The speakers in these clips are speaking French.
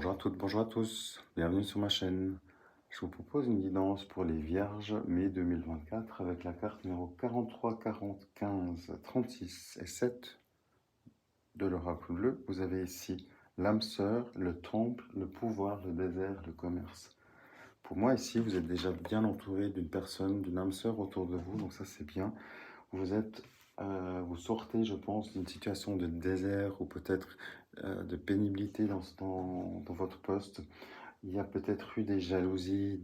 Bonjour à toutes, bonjour à tous, bienvenue sur ma chaîne. Je vous propose une guidance pour les Vierges mai 2024 avec la carte numéro 43, 40, 15, 36 et 7 de l'oracle bleu. Vous avez ici l'âme sœur, le temple, le pouvoir, le désert, le commerce. Pour moi ici, vous êtes déjà bien entouré d'une personne, d'une âme sœur autour de vous, donc ça c'est bien. Vous sortez, je pense, d'une situation de désert ou peut-être de pénibilité dans votre poste. Il y a peut-être eu des jalousies,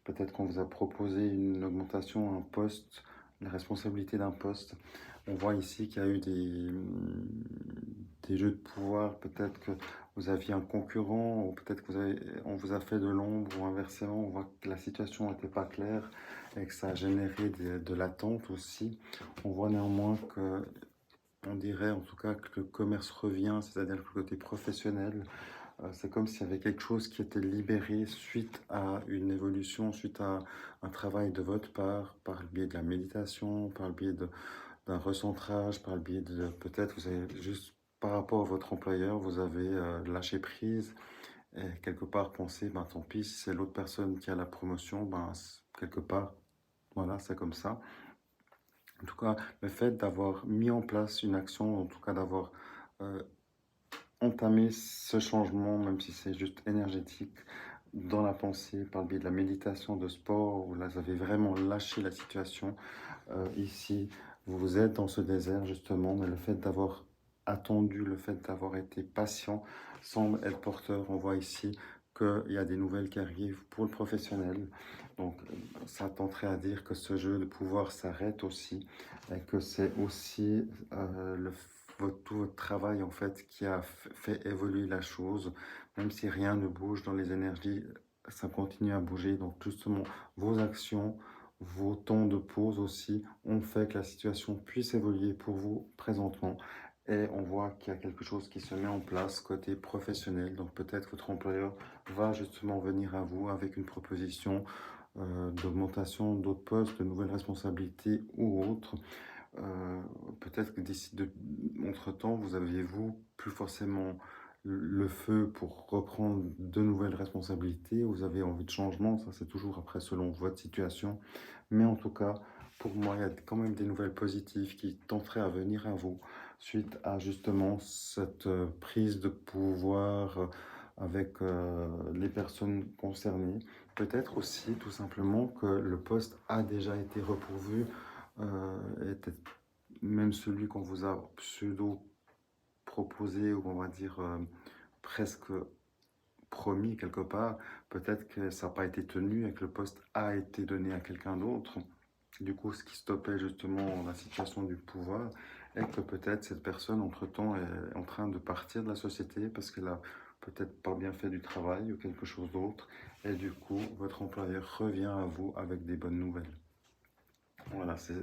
peut-être qu'on vous a proposé une augmentation, un poste, la responsabilité d'un poste. On voit ici qu'il y a eu des jeux de pouvoir, peut-être que vous aviez un concurrent, ou peut-être que on vous a fait de l'ombre, ou inversement, on voit que la situation n'était pas claire et que ça a généré de l'attente aussi. On voit néanmoins que, on dirait en tout cas que le commerce revient, c'est-à-dire que le côté professionnel, c'est comme s'il y avait quelque chose qui était libéré suite à une évolution, suite à un travail de votre part, par le biais de la méditation, par le biais d'un recentrage, par le biais de peut-être vous avez juste par rapport à votre employeur, vous avez lâché prise et quelque part pensé, ben tant pis, si c'est l'autre personne qui a la promotion, ben quelque part, voilà, c'est comme ça. En tout cas, le fait d'avoir mis en place une action, en tout cas d'avoir euh, entamer ce changement, même si c'est juste énergétique, dans la pensée, par le biais de la méditation, de sport, où là, vous avez vraiment lâché la situation. Ici, vous êtes dans ce désert, justement, mais le fait d'avoir attendu, le fait d'avoir été patient, semble être porteur. On voit ici qu'il y a des nouvelles qui arrivent pour le professionnel. Donc, ça tenterait à dire que ce jeu de pouvoir s'arrête aussi, et que c'est aussi tout votre travail en fait qui a fait évoluer la chose, même si rien ne bouge dans les énergies, ça continue à bouger. Donc justement, vos actions, vos temps de pause aussi ont fait que la situation puisse évoluer pour vous présentement. Et on voit qu'il y a quelque chose qui se met en place côté professionnel. Donc peut-être votre employeur va justement venir à vous avec une proposition d'augmentation d'autres postes, de nouvelles responsabilités ou autres. Euh, Peut-être que entre-temps, vous aviez-vous plus forcément le feu pour reprendre de nouvelles responsabilités, vous avez envie de changement, ça c'est toujours après selon votre situation. Mais en tout cas, pour moi, il y a quand même des nouvelles positives qui tenteraient à venir à vous suite à justement cette prise de pouvoir avec les personnes concernées. Peut-être aussi tout simplement que le poste a déjà été repourvu, était même celui qu'on vous a pseudo proposé, ou on va dire presque promis quelque part, peut-être que ça n'a pas été tenu et que le poste a été donné à quelqu'un d'autre. Du coup, ce qui stoppait justement la situation du pouvoir est que peut-être cette personne, entre-temps, est en train de partir de la société parce qu'elle a peut-être pas bien fait du travail ou quelque chose d'autre. Et du coup, votre employeur revient à vous avec des bonnes nouvelles. Voilà, c'est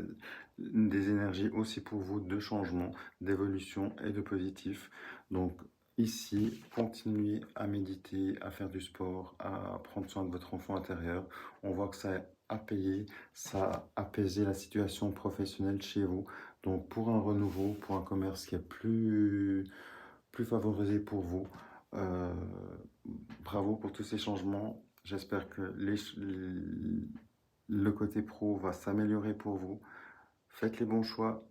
des énergies aussi pour vous de changement, d'évolution et de positif. Donc ici, continuez à méditer, à faire du sport, à prendre soin de votre enfant intérieur. On voit que ça a payé, ça a apaisé la situation professionnelle chez vous. Donc pour un renouveau, pour un commerce qui est plus favorisé pour vous, euh, bravo pour tous ces changements. J'espère que le côté pro va s'améliorer pour vous. Faites les bons choix,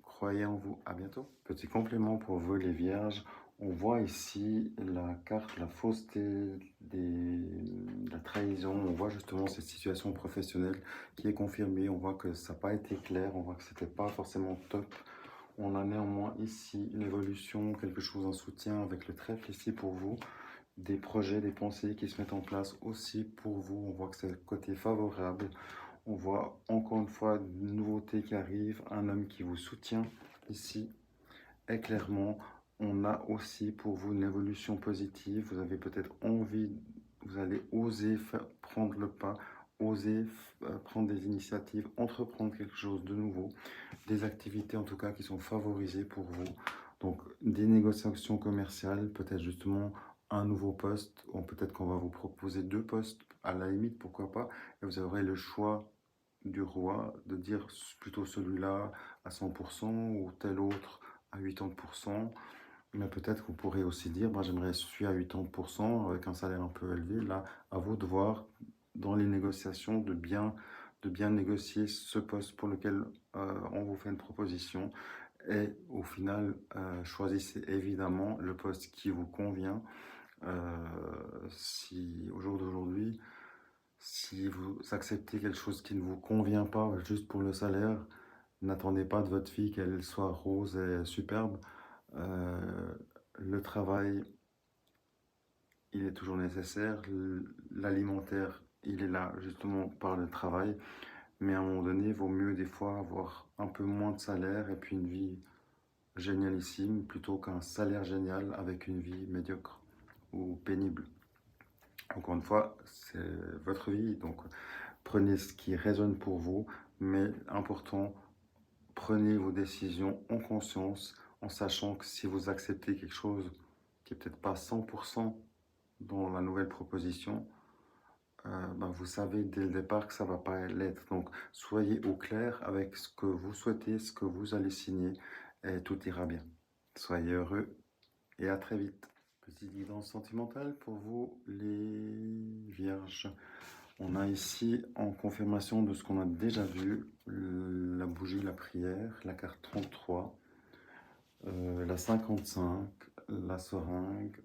croyez en vous. À bientôt. Petit complément pour vous les vierges. On voit ici la carte, la fausseté, la trahison. On voit justement cette situation professionnelle qui est confirmée. On voit que ça n'a pas été clair. On voit que c'était pas forcément top. On a néanmoins ici une évolution, quelque chose, un soutien avec le trèfle ici pour vous. Des projets, des pensées qui se mettent en place aussi pour vous. On voit que c'est le côté favorable. On voit encore une fois une nouveauté qui arrive, un homme qui vous soutient ici. Et clairement, on a aussi pour vous une évolution positive. Vous avez peut-être envie, vous allez oser prendre le pas, oser prendre des initiatives, entreprendre quelque chose de nouveau, des activités en tout cas qui sont favorisées pour vous. Donc des négociations commerciales, peut-être justement un nouveau poste, ou peut-être qu'on va vous proposer deux postes, à la limite, pourquoi pas, et vous aurez le choix du roi de dire plutôt celui-là à 100% ou tel autre à 80%. Mais peut-être que vous pourrez aussi dire, moi j'aimerais suis à 80% avec un salaire un peu élevé. Là, à vous de voir dans les négociations de bien négocier ce poste pour lequel on vous fait une proposition. Et au final, choisissez évidemment le poste qui vous convient. Si au jour d'aujourd'hui, si vous acceptez quelque chose qui ne vous convient pas juste pour le salaire, n'attendez pas de votre fille qu'elle soit rose et superbe. Euh, le travail, il est toujours nécessaire. L'alimentaire, il est là justement par le travail. Mais à un moment donné, il vaut mieux des fois avoir un peu moins de salaire et puis une vie génialissime plutôt qu'un salaire génial avec une vie médiocre ou pénible. Encore une fois, c'est votre vie, donc prenez ce qui résonne pour vous, mais important, prenez vos décisions en conscience, en sachant que si vous acceptez quelque chose qui est peut-être pas 100% dans la nouvelle proposition, ben, vous savez dès le départ que ça va pas l'être. Donc soyez au clair avec ce que vous souhaitez, ce que vous allez signer, et tout ira bien. Soyez heureux et à très vite. Petite guidance sentimentale pour vous, les vierges. On a ici, en confirmation de ce qu'on a déjà vu, la bougie, la prière, la carte 33, la 55, la seringue,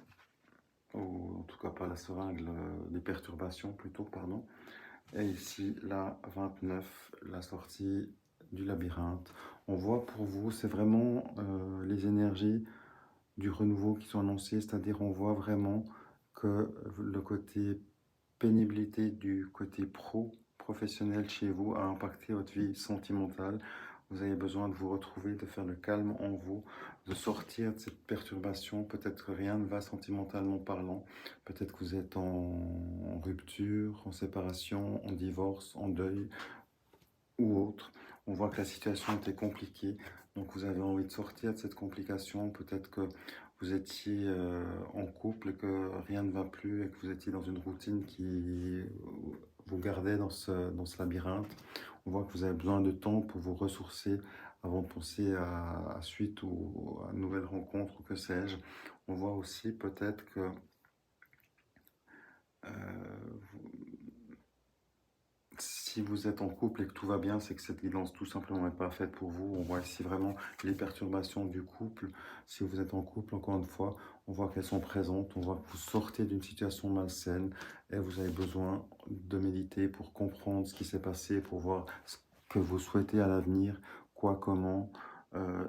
ou en tout cas pas la seringue, les perturbations plutôt, pardon. Et ici, la 29, la sortie du labyrinthe. On voit pour vous, c'est vraiment les énergies du renouveau qui sont annoncées, c'est-à-dire on voit vraiment que le côté pénibilité du côté professionnel chez vous a impacté votre vie sentimentale. Vous avez besoin de vous retrouver, de faire le calme en vous, de sortir de cette perturbation. Peut-être que rien ne va sentimentalement parlant. Peut-être que vous êtes en rupture, en séparation, en divorce, en deuil ou autre. On voit que la situation était compliquée, donc vous avez envie de sortir de cette complication. Peut-être que vous étiez en couple et que rien ne va plus et que vous étiez dans une routine qui vous gardait dans ce labyrinthe. On voit que vous avez besoin de temps pour vous ressourcer avant de penser à suite ou à une nouvelle rencontre ou que sais-je. On voit aussi peut-être que si vous êtes en couple et que tout va bien, c'est que cette guidance tout simplement n'est pas faite pour vous. On voit ici vraiment les perturbations du couple. Si vous êtes en couple, encore une fois, on voit qu'elles sont présentes. On voit que vous sortez d'une situation malsaine et vous avez besoin de méditer pour comprendre ce qui s'est passé, pour voir ce que vous souhaitez à l'avenir, quoi, comment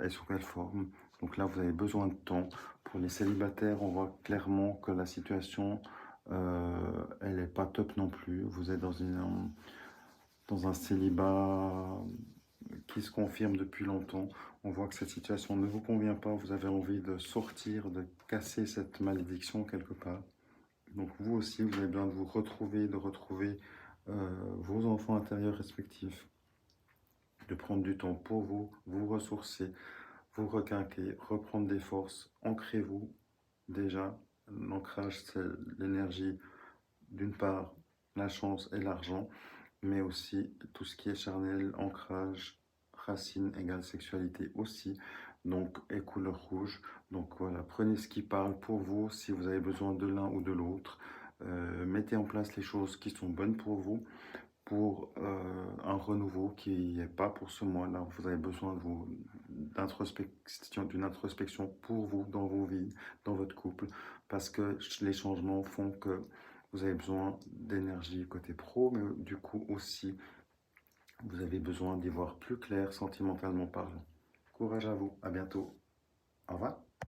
et sous quelle forme. Donc là, vous avez besoin de temps. Pour les célibataires, on voit clairement que la situation, elle n'est pas top non plus. Vous êtes dans un célibat qui se confirme depuis longtemps. On voit que cette situation ne vous convient pas, vous avez envie de sortir, de casser cette malédiction quelque part. Donc vous aussi, vous avez besoin de vous retrouver, de retrouver vos enfants intérieurs respectifs, de prendre du temps pour vous, vous ressourcer, vous requinquer, reprendre des forces, ancrez-vous déjà. L'ancrage, c'est l'énergie d'une part, la chance et l'argent, mais aussi tout ce qui est charnel, ancrage, racine égale sexualité aussi, donc et couleur rouge. Donc voilà, prenez ce qui parle pour vous si vous avez besoin de l'un ou de l'autre. Mettez en place les choses qui sont bonnes pour vous, pour un renouveau qui n'est pas pour ce mois-là. Vous avez besoin de vous, d'une introspection pour vous, dans vos vies, dans votre couple, parce que les changements font que vous avez besoin d'énergie côté pro, mais du coup aussi, vous avez besoin d'y voir plus clair sentimentalement parlant. Courage à vous, à bientôt. Au revoir.